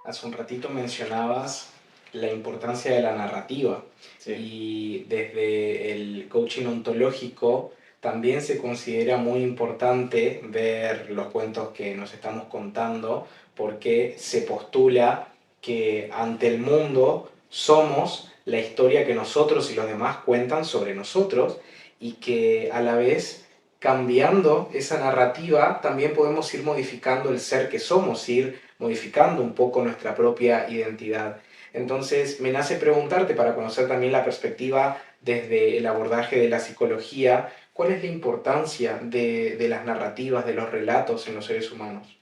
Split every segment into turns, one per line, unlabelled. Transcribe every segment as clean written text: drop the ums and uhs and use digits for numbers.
Hace un ratito mencionabas la importancia de la narrativa
Sí,
y desde el coaching ontológico también se considera muy importante ver los cuentos que nos estamos contando porque se postula que ante el mundo somos la historia que nosotros y los demás cuentan sobre nosotros y que a la vez cambiando esa narrativa también podemos ir modificando el ser que somos, ir modificando un poco nuestra propia identidad. Entonces, me nace preguntarte, para conocer también la perspectiva desde el abordaje de la psicología, ¿cuál es la importancia de las narrativas, de los relatos en los seres humanos?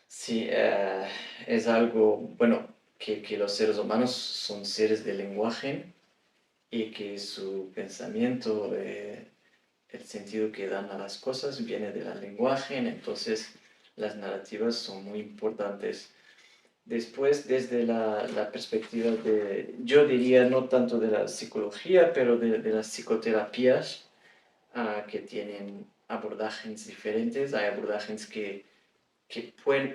sí, es algo, bueno, que los seres humanos son seres de lenguaje y que su pensamiento, el sentido que dan a las cosas viene del lenguaje, entonces las narrativas son muy importantes. Después, desde la perspectiva de, yo diría no tanto de la psicología, pero de las psicoterapias, que tienen abordajes diferentes. Hay abordajes que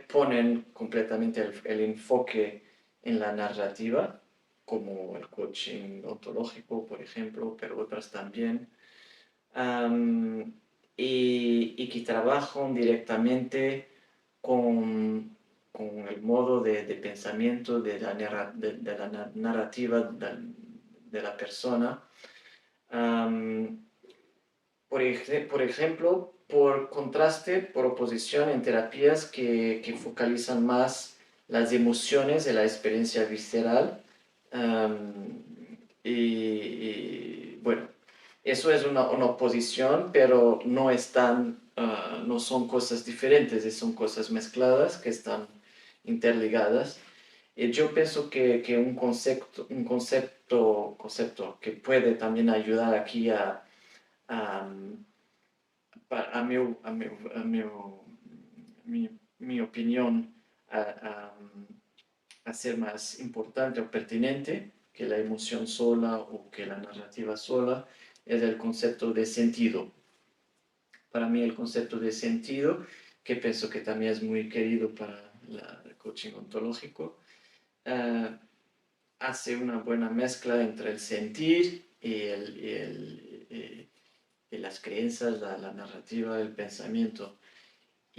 ponen completamente el enfoque en la narrativa, como el coaching ontológico, por ejemplo, pero otras también, am, y que trabajan directamente con el modo de pensamiento de la narrativa de la persona. Am, por ejemplo, por contraste, por oposición en terapias que focalizan más las emociones de la experiencia visceral. am, bueno, eso es una oposición, pero no están, no son cosas diferentes, son cosas mezcladas que están interligadas. Y yo pienso que un concepto que puede también ayudar aquí a, mi opinión, a, a- a ser más importante o pertinente que la emoción sola o que la narrativa sola, es el concepto de sentido. Para mí el concepto de sentido, que pienso que también es muy querido para el coaching ontológico, eh, hace una buena mezcla entre el sentir y las creencias, la narrativa, el pensamiento.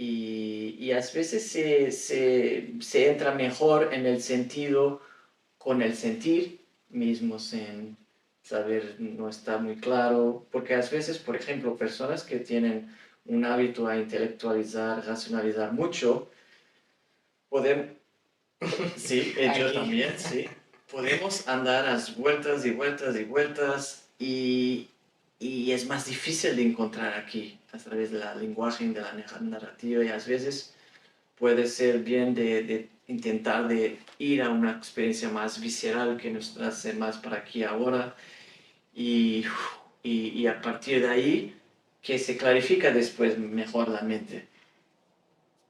Y a veces se entra mejor en el sentido con el sentir mismo, sin saber, no está muy claro, porque a veces, por ejemplo, personas que tienen un hábito a intelectualizar, racionalizar mucho, podemos, sí, yo
Aquí.
también, sí, podemos andar a vueltas y vueltas y vueltas y es más difícil de encontrar aquí a través del lenguaje, de la narrativa y a veces puede ser bien de intentar de ir a una experiencia más visceral que nos hace más para aquí ahora y, y a partir de ahí que se clarifica después mejor la mente.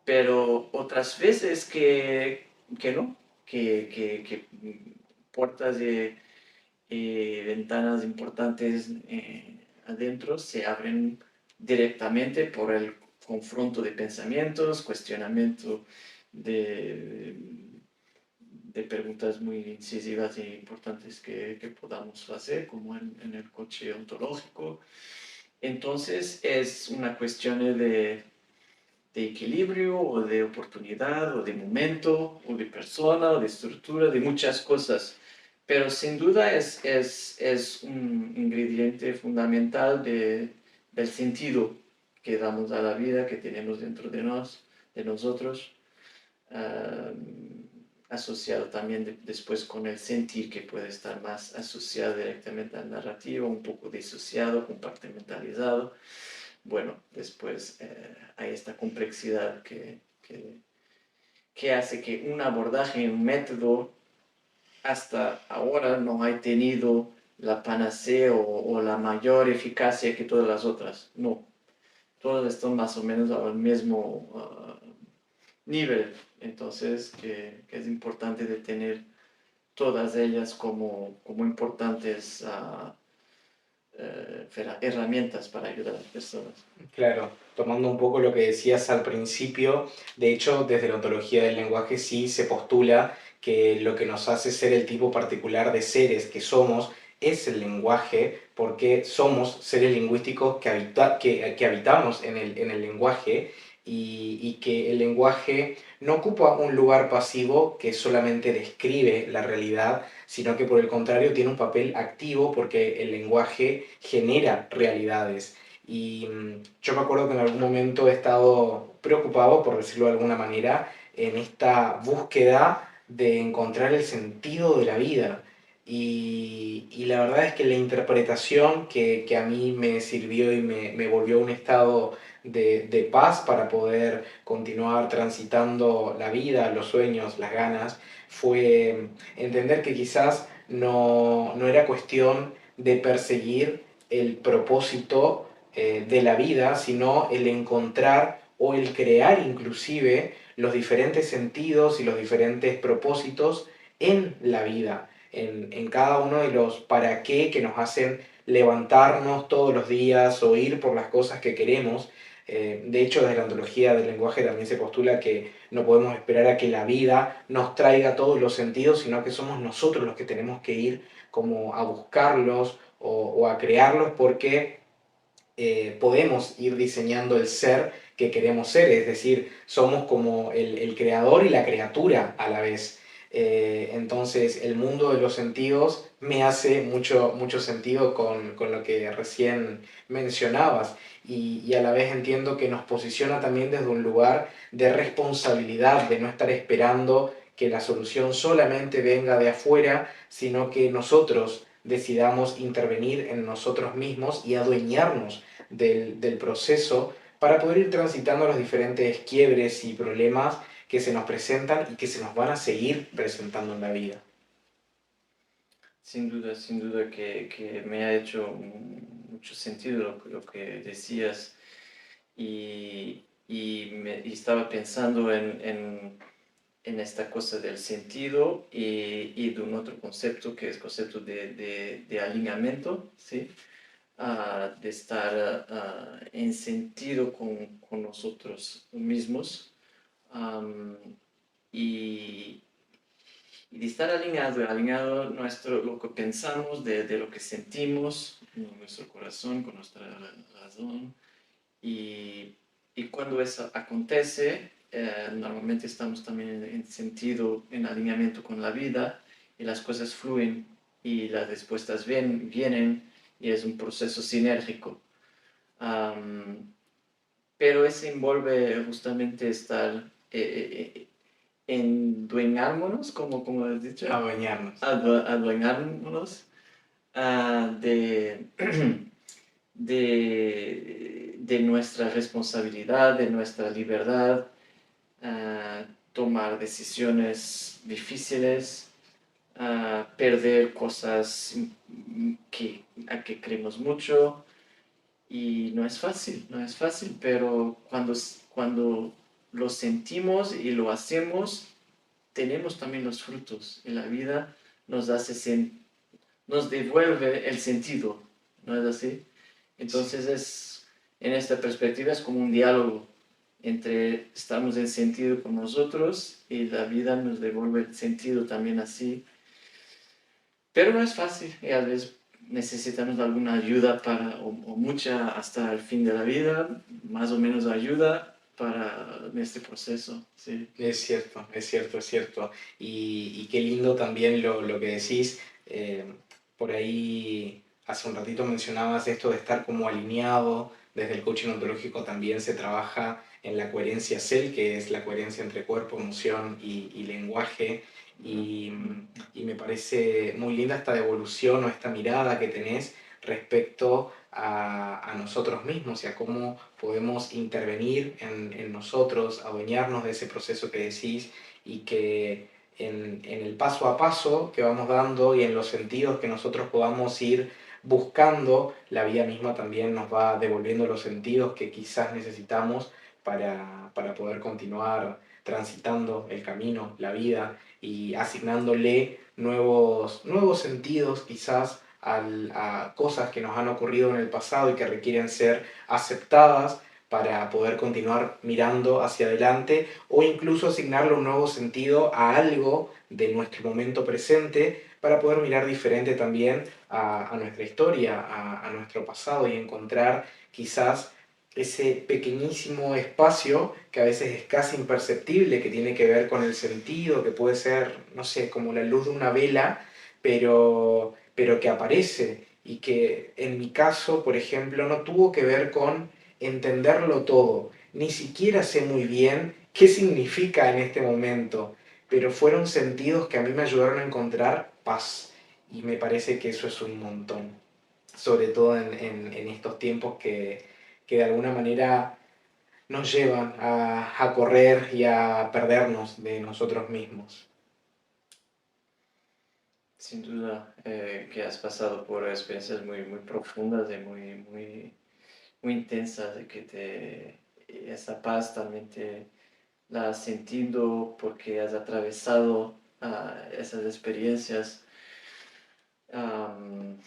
Pero otras veces que no, que puertas y ventanas importantes, adentro se abren directamente por el confronto de pensamientos, cuestionamiento de, de preguntas muy incisivas e importantes que podamos hacer, como en el coche ontológico. Entonces es una cuestión de equilibrio o de oportunidad o de momento o de persona o de estructura, de muchas cosas. Pero sin duda es un ingrediente fundamental del sentido que damos a la vida, que tenemos dentro de nosotros, ah, asociado también después con el sentir, que puede estar más asociado directamente al narrativo, un poco disociado, compartimentalizado. Bueno, después hay esta complejidad que hace que un abordaje, un método, hasta ahora no ha tenido la panacea o la mayor eficacia que todas las otras. No, todas están más o menos al mismo nivel. Entonces, que es importante de tener todas ellas como importantes herramientas para ayudar a las personas.
Claro, tomando un poco lo que decías al principio, de hecho, desde la ontología del lenguaje sí se postula que lo que nos hace ser el tipo particular de seres que somos es el lenguaje, porque somos seres lingüísticos que habitamos en el lenguaje y que el lenguaje no ocupa un lugar pasivo que solamente describe la realidad, sino que por el contrario tiene un papel activo porque el lenguaje genera realidades. Y yo me acuerdo que en algún momento he estado preocupado, por decirlo de alguna manera, en esta búsqueda de encontrar el sentido de la vida. Y la verdad es que la interpretación que a mí me sirvió y me volvió a un estado de paz para poder continuar transitando la vida, los sueños, las ganas, fue entender que quizás no era cuestión de perseguir el propósito de la vida, sino el encontrar o el crear inclusive los diferentes sentidos y los diferentes propósitos en la vida, en cada uno de los para qué que nos hacen levantarnos todos los días o ir por las cosas que queremos. De hecho, desde la ontología del lenguaje también se postula que no podemos esperar a que la vida nos traiga todos los sentidos, sino que somos nosotros los que tenemos que ir como a buscarlos o a crearlos porque podemos ir diseñando el ser que queremos ser, es decir, somos como el creador y la criatura a la vez. Entonces, el mundo de los sentidos me hace mucho sentido con lo que recién mencionabas y a la vez entiendo que nos posiciona también desde un lugar de responsabilidad, de no estar esperando que la solución solamente venga de afuera, sino que nosotros decidamos intervenir en nosotros mismos y adueñarnos del proceso para poder ir transitando los diferentes quiebres y problemas que se nos presentan y que se nos van a seguir presentando en la vida.
Sin duda que me ha hecho mucho sentido lo que decías y estaba pensando en esta cosa del sentido y de un otro concepto que es el concepto de alineamiento, ¿sí? De estar en sentido con nosotros mismos y, y de estar alineado lo que pensamos, de lo que sentimos, con nuestro corazón, con nuestra razón. Y, y cuando eso acontece, normalmente estamos también en sentido, en alineamiento con la vida y las cosas fluyen y las respuestas vienen y es un proceso sinérgico. Um, pero eso envuelve justamente estar endueñándonos, como has dicho,
Adueñarnos.
adueñándonos de, de nuestra responsabilidad, de nuestra libertad, tomar decisiones difíciles, perder cosas a que creemos mucho. Y no es fácil, pero cuando lo sentimos y lo hacemos, tenemos también los frutos. Y la vida nos hace nos devuelve el sentido, ¿no es así? Entonces en esta perspectiva es como un diálogo entre estamos en sentido con nosotros y la vida nos devuelve el sentido también así. Pero no es fácil y a veces necesitamos alguna ayuda o mucha hasta el fin de la vida, más o menos ayuda para este proceso, sí.
Es cierto, es cierto, es cierto. Y qué lindo también lo que decís. Por ahí hace un ratito mencionabas esto de estar como alineado. Desde el coaching ontológico también se trabaja en la coherencia CEL, que es la coherencia entre cuerpo, emoción y lenguaje. Y, y me parece muy linda esta devolución o esta mirada que tenés respecto a nosotros mismos y a cómo podemos intervenir en nosotros, adueñarnos de ese proceso que decís y que en el paso a paso que vamos dando y en los sentidos que nosotros podamos ir buscando, la vida misma también nos va devolviendo los sentidos que quizás necesitamos para poder continuar transitando el camino, la vida y asignándole nuevos sentidos quizás a cosas que nos han ocurrido en el pasado y que requieren ser aceptadas para poder continuar mirando hacia adelante o incluso asignarle un nuevo sentido a algo de nuestro momento presente para poder mirar diferente también a nuestra historia, a nuestro pasado y encontrar quizás ese pequeñísimo espacio que a veces es casi imperceptible, que tiene que ver con el sentido, que puede ser, no sé, como la luz de una vela, pero que aparece y que en mi caso, por ejemplo, no tuvo que ver con entenderlo todo. Ni siquiera sé muy bien qué significa en este momento, pero fueron sentidos que a mí me ayudaron a encontrar paz. Y me parece que eso es un montón, sobre todo en estos tiempos que de alguna manera nos llevan a correr y a perdernos de nosotros mismos.
Sin duda que has pasado por experiencias muy, muy profundas y muy intensas, de que esa paz también la has sentido porque has atravesado esas experiencias. Am,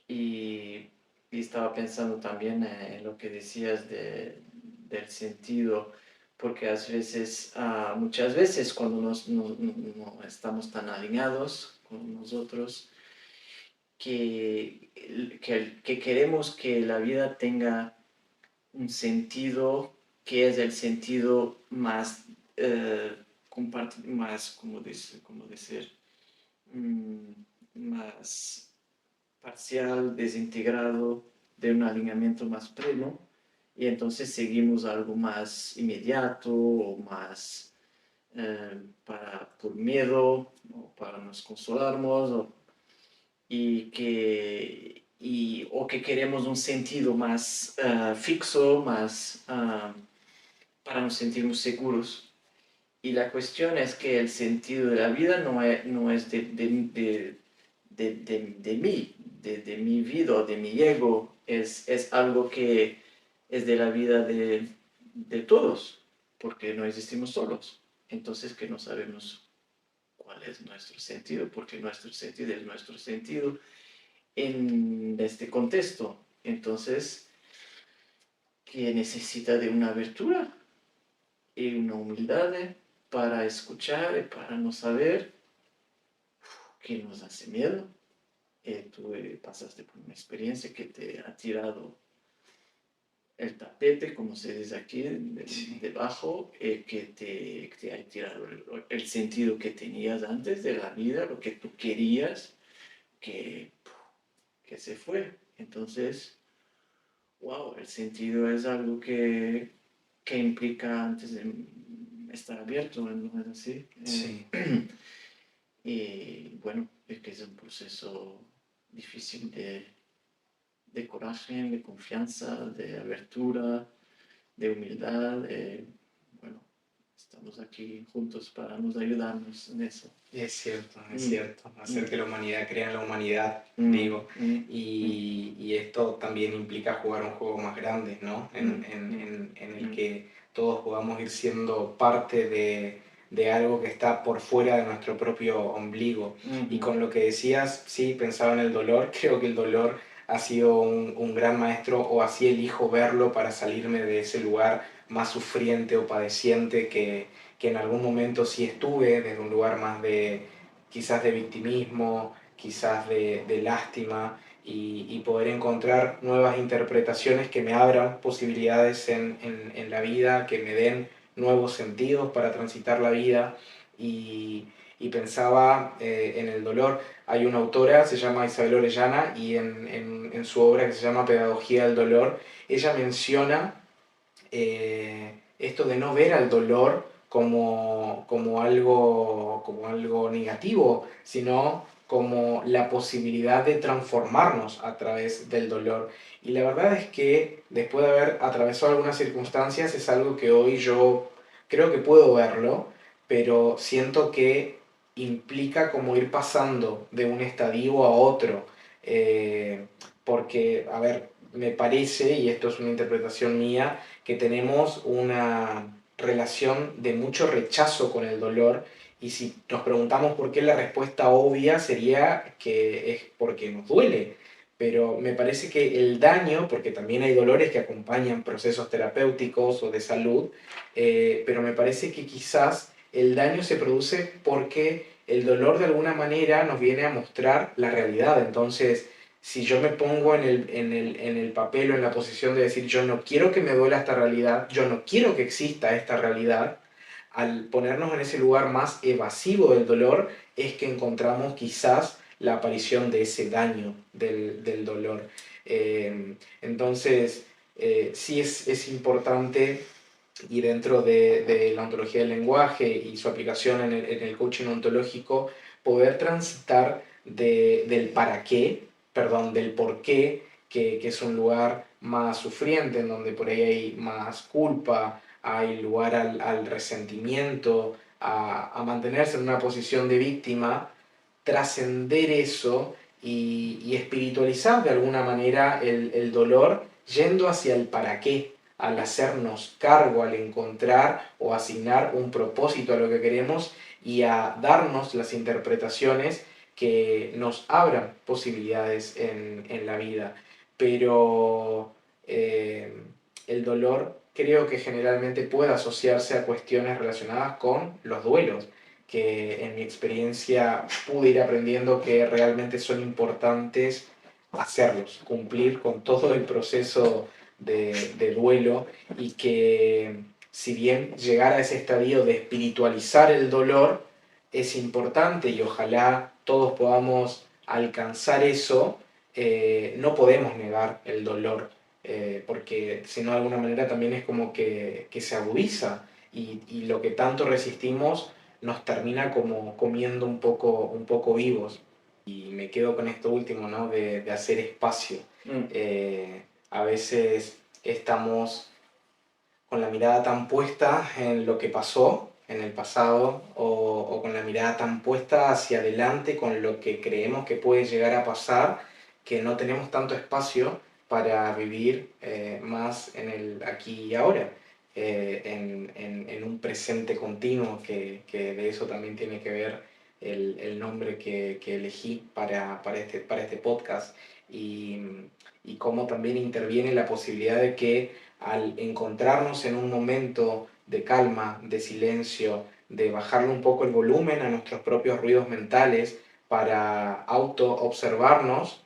y, y estaba pensando también en lo que decías del sentido, porque muchas veces cuando no estamos tan alineados con nosotros, que queremos que la vida tenga un sentido que es el sentido más, más, como decir, mm, más parcial, desintegrado, de un alineamiento más pleno, y entonces seguimos algo más inmediato o más por miedo o para nos consolarnos o que queremos un sentido más fixo, más para nos sentirnos seguros. Y la cuestión es que el sentido de la vida no es de mí, de mi vida o de mi ego, es algo que es de la vida de todos, porque no existimos solos. Entonces que no sabemos cuál es nuestro sentido, porque nuestro sentido es nuestro sentido en este contexto. Entonces, que necesita de una abertura y una humildad para escuchar y para no saber qué nos hace miedo. Tú pasaste por una experiencia que te ha tirado el tapete, como se dice aquí,
Sí,
debajo, que te ha tirado el sentido que tenías antes de la vida, lo que tú querías, que, que se fue. Entonces, wow, el sentido es algo que implica antes de estar abierto, ¿no es así?
sí.
Y bueno, es que es un proceso difícil de coraje, de confianza, de abertura, de humildad. Bueno, estamos aquí juntos para nos ayudarnos en eso.
Es
Mm,
cierto, hacer
mm,
que la humanidad crea en la humanidad,
mm,
digo,
mm, mm,
y esto también implica jugar un juego más grande, ¿no?
mm, mm,
En el
mm,
que todos podamos ir siendo parte de algo que está por fuera de nuestro propio ombligo. Y
mm,
con lo que decías, sí, pensaba en el dolor, creo que el dolor ha sido un gran maestro o así elijo verlo para salirme de ese lugar más sufriente o padeciente que en algún momento sí estuve desde un lugar más de quizás de victimismo, quizás de lástima y poder encontrar nuevas interpretaciones que me abran posibilidades en la vida, que me den nuevos sentidos para transitar la vida y pensaba en el dolor. Hay una autora, se llama Isabel Orellana, y en su obra que se llama Pedagogía del Dolor, ella menciona esto de no ver al dolor como algo negativo, sino como la posibilidad de transformarnos a través del dolor. Y la verdad es que después de haber atravesado algunas circunstancias es algo que hoy yo creo que puedo verlo, pero siento que implica como ir pasando de un estadio a otro. Eh, Porque, a ver, me parece, y esto es una interpretación mía, que tenemos una relación de mucho rechazo con el dolor Y si nos preguntamos por qué, la respuesta obvia sería que es porque nos duele. Pero me parece que el daño, porque también hay dolores que acompañan procesos terapéuticos o de salud, pero me parece que quizás el daño se produce porque el dolor de alguna manera nos viene a mostrar la realidad. Entonces, si yo me pongo en el papel o en la posición de decir yo no quiero que me duela esta realidad, yo no quiero que exista esta realidad, al ponernos en ese lugar más evasivo del dolor, es que encontramos quizás la aparición de ese daño del dolor. Entonces, sí es importante, y dentro de la ontología del lenguaje y su aplicación en el coaching ontológico, poder transitar del para qué, perdón, del por qué, que es un lugar más sufriente, en donde por ahí hay más culpa, hay lugar al resentimiento, a mantenerse en una posición de víctima, trascender eso y espiritualizar de alguna manera el dolor yendo hacia el para qué, al hacernos cargo, al encontrar o asignar un propósito a lo que queremos y a darnos las interpretaciones que nos abran posibilidades en la vida. Pero el dolor creo que generalmente puede asociarse a cuestiones relacionadas con los duelos, que en mi experiencia pude ir aprendiendo que realmente son importantes hacerlos, cumplir con todo el proceso de duelo, y que si bien llegar a ese estadio de espiritualizar el dolor es importante y ojalá todos podamos alcanzar eso, no podemos negar el dolor, porque si no de alguna manera también es como que se agudiza, y lo que tanto resistimos nos termina como comiendo un poco vivos. Y me quedo con esto último, ¿no? De hacer espacio.
Mm.
A veces estamos con la mirada tan puesta en lo que pasó en el pasado, o con la mirada tan puesta hacia adelante con lo que creemos que puede llegar a pasar, que no tenemos tanto espacio para vivir más en el aquí y ahora, en un presente continuo, que de eso también tiene que ver el nombre que elegí para este podcast, y, y cómo también interviene la posibilidad de que al encontrarnos en un momento de calma, de silencio, de bajarle un poco el volumen a nuestros propios ruidos mentales para auto-observarnos,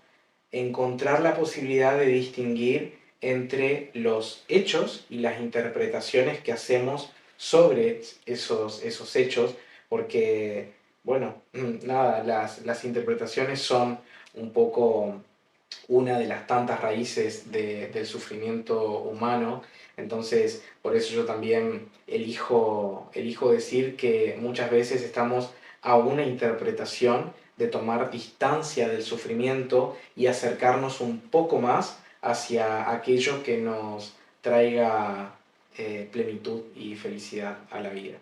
encontrar la posibilidad de distinguir entre los hechos y las interpretaciones que hacemos sobre esos hechos, porque, bueno, nada, las interpretaciones son un poco una de las tantas raíces del sufrimiento humano. Entonces, por eso yo también elijo decir que muchas veces estamos a una interpretación de tomar distancia del sufrimiento y acercarnos un poco más hacia aquello que nos traiga plenitud y felicidad a la vida.